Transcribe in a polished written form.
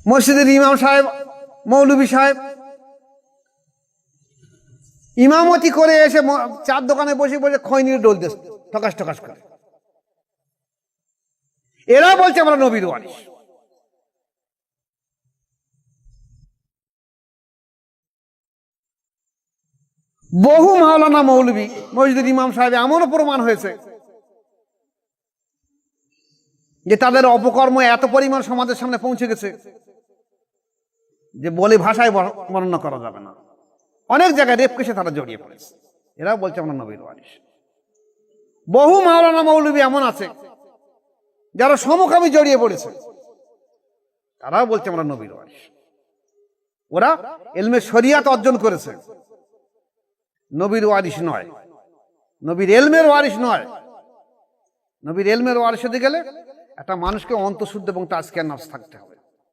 মসজিদের ইমাম সাহেব, মৌলভী সাহেব ইমামতি করে এসে চার দোকানে বসে বসে খৈনির ডোল দিস ঠকাস ঠকাস করে। এরা বলছে আমরা নবীর ওয়ারিস। বহু মাওলানা মৌলভী মসজিদের ইমাম সাহেব এমনও প্রমাণ হয়েছে যে তাদের অপকর্ম এত পরিমাণ সমাজের সামনে পৌঁছে গেছে যে বলে ভাষায় বর্ণনা করা যাবে না। অনেক জায়গায় রেপ কেসে তারা জড়িয়ে পড়েছে। এরা বলছে আমরা নবীর ওয়ারিস। বহু মাওলানা মৌলভী এমন আছে যারা সমকামী জড়িয়ে পড়েছে, তারাও বলছে আমরা নবীর ওয়ারিস। ওরা ইলমে শরিয়াত অর্জন করেছে, নবীর ওয়ারিস নয়, নবীর ইলমের ওয়ারিস নয়। নবীর ইলমের ওয়ারিস হতে গেলে একটা মানুষকে অন্তঃশুদ্ধ এবং তাজকিয়া নফস থাকতে হবে।